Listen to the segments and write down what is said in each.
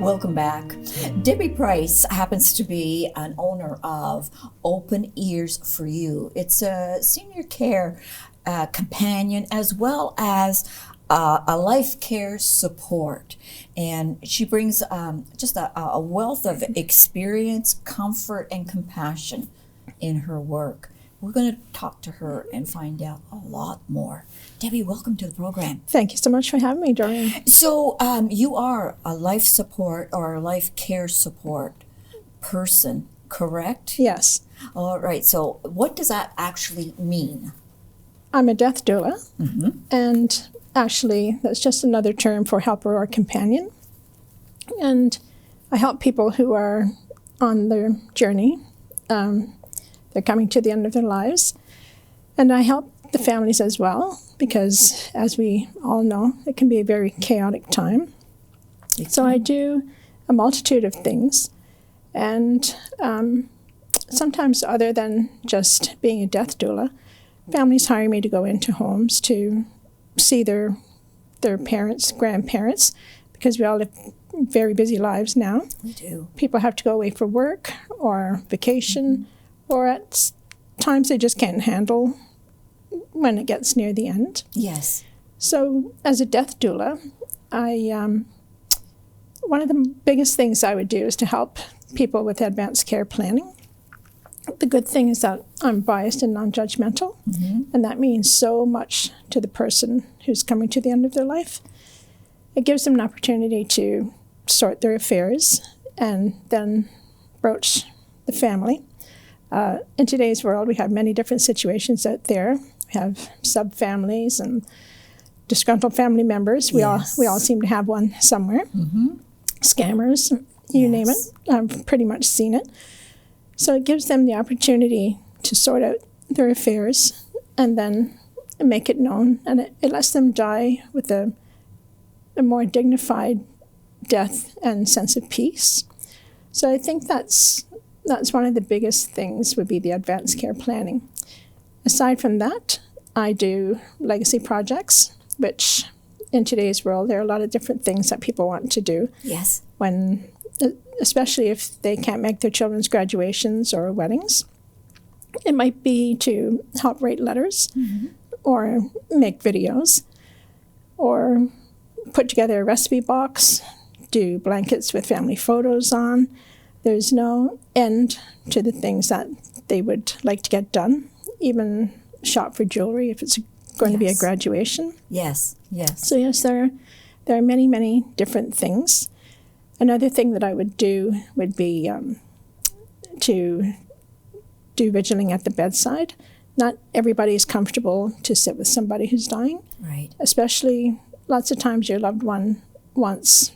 Welcome back. Debbie Price happens to be an owner of Open Ears for You. It's a senior care companion as well as a life care support. And she brings just a wealth of experience, comfort, and compassion in her work. We're going to talk to her and find out a lot more. Debbie, welcome to the program. Thank you so much for having me, Doreen. So you are a life support or a life care support person, correct? Yes. All right. So what does that actually mean? I'm a death doula, and actually that's just another term for helper or companion. And I help people who are on their journey. They're coming to the end of their lives. And I help the families as well, because as we all know, it can be a very chaotic time. So I do a multitude of things. And sometimes other than just being a death doula, families hire me to go into homes to see their parents, grandparents, because we all live very busy lives now. We do. People have to go away for work or vacation, or at times they just can't handle when it gets near the end. Yes. So as a death doula, one of the biggest things I would do is to help people with advanced care planning. The good thing is that I'm biased and non-judgmental, and that means so much to the person who's coming to the end of their life. It gives them an opportunity to sort their affairs and then broach the family. In today's world, we have many different situations out there. We have sub-families and disgruntled family members. We all seem to have one somewhere. Scammers, you name it. I've pretty much seen it. So it gives them the opportunity to sort out their affairs and then make it known. And it lets them die with a more dignified death and sense of peace. So I think that's one of the biggest things would be the advanced care planning. Aside from that, I do legacy projects, which in today's world, there are a lot of different things that people want to do. Yes. Especially if they can't make their children's graduations or weddings. It might be to help write letters or make videos or put together a recipe box, do blankets with family photos on. There's no end to the things that they would like to get done, even shop for jewelry if it's going to be a graduation. Yes, yes. So yes, there are many, many different things. Another thing that I would do would be to do vigiling at the bedside. Not everybody is comfortable to sit with somebody who's dying. Right. Especially lots of times your loved one wants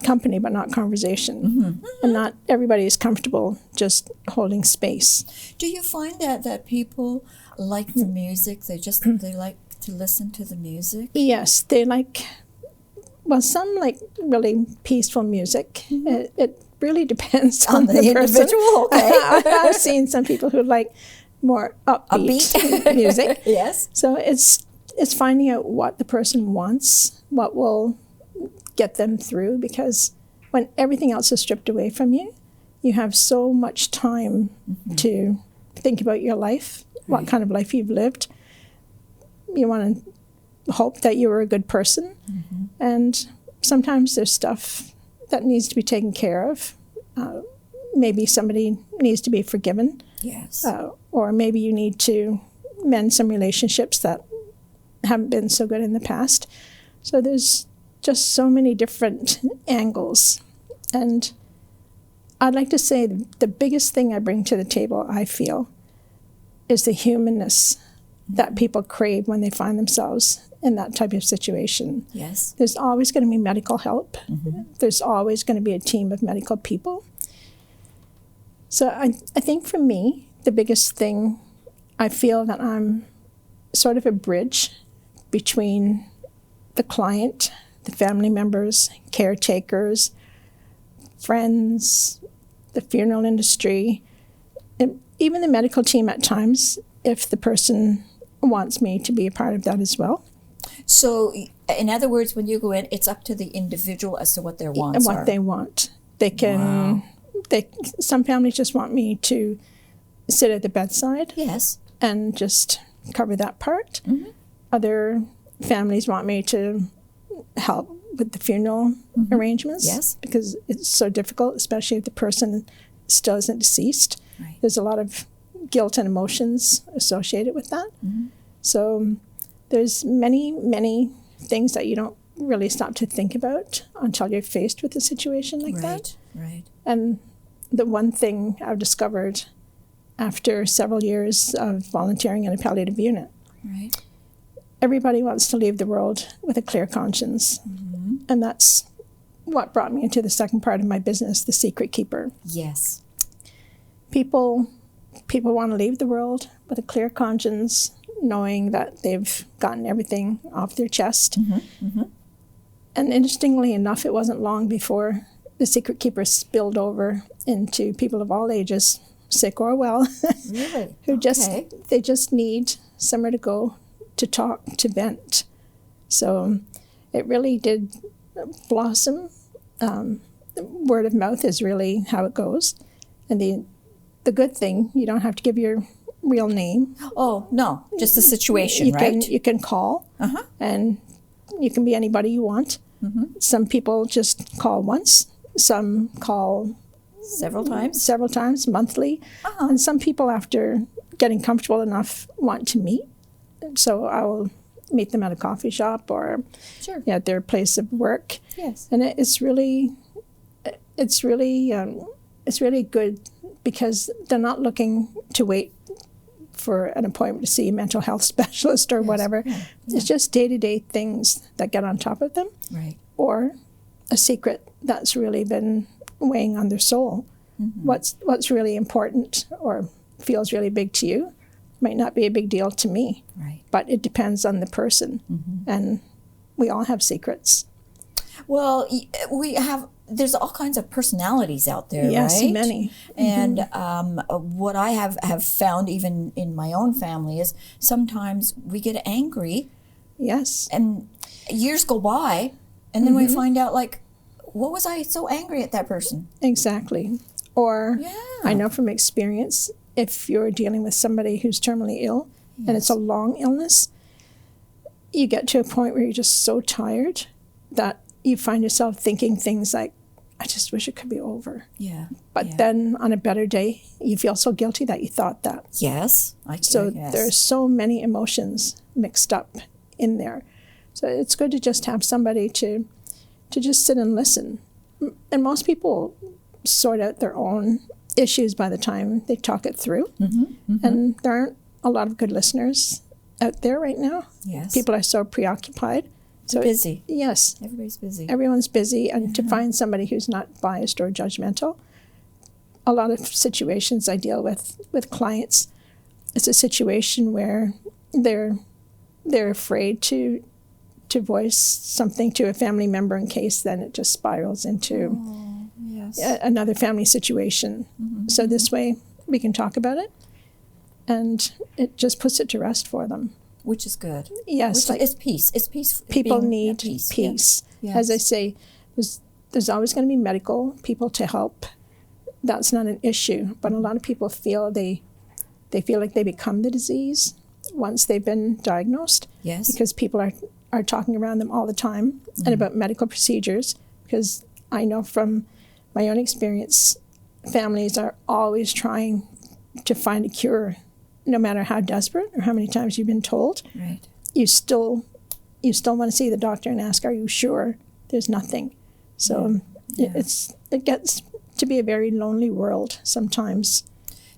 company but not conversation. And not everybody is comfortable just holding space. Do you find that people like the music? They like to listen to the music? Yes, they like, well, some like really peaceful music. It really depends on the individual. Okay. I've seen some people who like more upbeat music. Yes. So it's finding out what the person wants, what will get them through, because when everything else is stripped away from you, you have so much time to think about your life, what kind of life you've lived. You want to hope that you were a good person, and sometimes there's stuff that needs to be taken care of. Maybe somebody needs to be forgiven. Yes. Or maybe you need to mend some relationships that haven't been so good in the past. So there's just so many different angles. And I'd like to say the biggest thing I bring to the table, I feel, is the humanness that people crave when they find themselves in that type of situation. Yes. There's always going to be medical help. There's always going to be a team of medical people. So I think for me, the biggest thing, I feel that I'm sort of a bridge between the client, the family members, caretakers, friends, the funeral industry, and even the medical team at times, if the person wants me to be a part of that as well. So, in other words, when you go in, it's up to the individual as to what their wants And what are. they want. They can, Wow. Some families just want me to sit at the bedside Yes. and just cover that part. Mm-hmm. Other families want me to help with the funeral arrangements. Yes. Because it's so difficult, especially if the person still isn't deceased. Right. There's a lot of guilt and emotions associated with that. Mm-hmm. So there's many, many things that you don't really stop to think about until you're faced with a situation like that. Right. And the one thing I've discovered after several years of volunteering in a palliative unit, Right. everybody wants to leave the world with a clear conscience. Mm-hmm. And that's what brought me into the second part of my business, the secret keeper. Yes. People want to leave the world with a clear conscience, knowing that they've gotten everything off their chest. Mm-hmm. Mm-hmm. And interestingly enough, it wasn't long before the secret keeper spilled over into people of all ages, sick or well, Really? who Okay. they just need somewhere to go, to talk, to vent. So it really did blossom. Word of mouth is really how it goes. And the good thing, you don't have to give your real name. Oh, no, just the situation, You right? you can call, Uh-huh. and you can be anybody you want. Mm-hmm. Some people just call once. Some call Several times? several times, monthly. Uh-huh. And some people, after getting comfortable enough, want to meet. So I will meet them at a coffee shop or Sure. at their place of work. Yes. And it's really good because they're not looking to wait for an appointment to see a mental health specialist or whatever. Yeah. It's just day-to-day things that get on top of them, Right. or a secret that's really been weighing on their soul. Mm-hmm. What's really important or feels really big to you might not be a big deal to me, Right. but it depends on the person. Mm-hmm. And we all have secrets. Well, there's all kinds of personalities out there, Yes, right? many. And what I have found, even in my own family, is sometimes we get angry Yes. and years go by, and then we find out, like, what was I so angry at that person? Exactly. Or Yeah. I know from experience, if you're dealing with somebody who's terminally ill and it's a long illness, you get to a point where you're just so tired that you find yourself thinking things like, I just wish it could be over. Yeah. But yeah. then on a better day, you feel so guilty that you thought that. Yes. So yes. there's so many emotions mixed up in there. So it's good to just have somebody to just sit and listen. And most people sort out their own issues by the time they talk it through. Mm-hmm. Mm-hmm. And there aren't a lot of good listeners out there right now. Yes. People are so preoccupied. So busy. Yes, Everybody's busy. everyone's busy. And to find somebody who's not biased or judgmental, a lot of situations I deal with clients, it's a situation where they're afraid to voice something to a family member in case then it just spirals into Yes. another family situation. Mm-hmm. So this way we can talk about it, and it just puts it to rest for them. Which is good. Yes, Which is peace. It's peace. people being need at peace. peace. Yeah. As I Yes. say, there's always going to be medical people to help. That's not an issue. But a lot of people feel they feel like they become the disease once they've been diagnosed, Yes. because people are talking around them all the time and about medical procedures. Because I know from my own experience, families are always trying to find a cure, no matter how desperate or how many times you've been told. Right. You still want to see the doctor and ask, are you sure? There's nothing. So Yeah. it gets to be a very lonely world sometimes.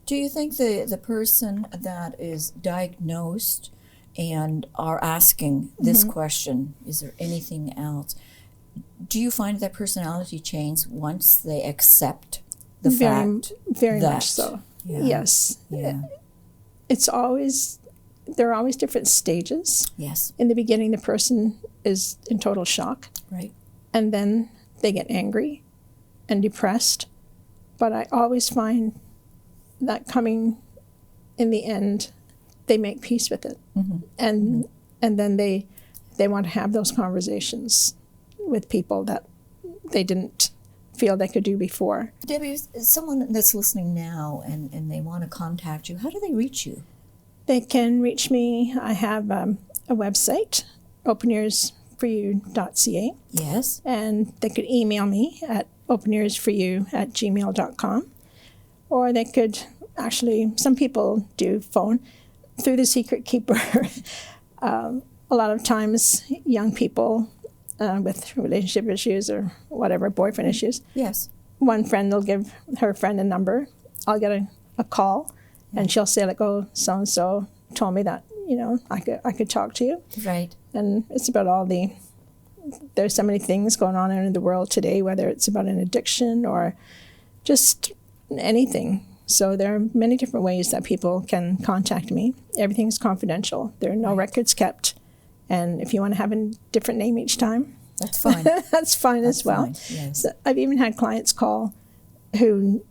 Do you think the person that is diagnosed and are asking this question, is there anything else? Do you find that personality change once they accept the fact? Very that- much so. Yeah. Yes. Yeah. There are always different stages. Yes. In the beginning, the person is in total shock, Right. and then they get angry and depressed. But I always find that coming in the end, they make peace with it. Mm-hmm. And then they they want to have those conversations with people that they didn't feel they could do before. Debbie, someone that's listening now and they want to contact you, how do they reach you? They can reach me. I have a website, openearsforyou.ca. Yes. And they could email me at openearsforyou@gmail.com. Or they could actually, some people do phone through the Secret Keeper. A lot of times young people with relationship issues or whatever, boyfriend issues. Yes. One friend will give her friend a number. I'll get a call, and she'll say, like, oh, so-and-so told me that, I could talk to you. Right. And it's about there's so many things going on in the world today, whether it's about an addiction or just anything. So there are many different ways that people can contact me. Everything's confidential. There are no records kept. And if you want to have a different name each time, that's fine. That's fine as well. Fine. Yes. So I've even had clients call who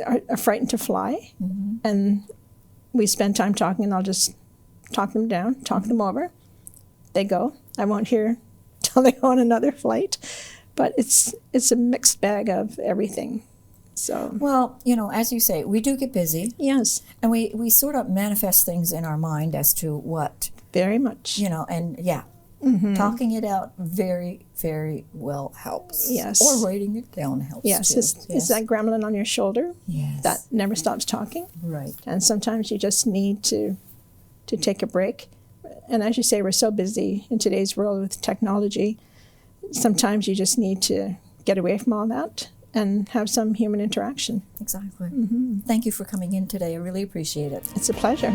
are frightened to fly, and we spend time talking, and I'll just talk them down, talk them over. They go. I won't hear till they go on another flight, but it's a mixed bag of everything. So, well, as you say, we do get busy. Yes. And we sort of manifest things in our mind as to what. Very much. And yeah, talking it out very, very well helps. Yes. Or writing it down helps yes, too. It's that gremlin on your shoulder that Yes. never stops talking. Right. And sometimes you just need to take a break. And as you say, we're so busy in today's world with technology. Sometimes you just need to get away from all that and have some human interaction. Exactly. Thank you for coming in today. I really appreciate it. It's a pleasure.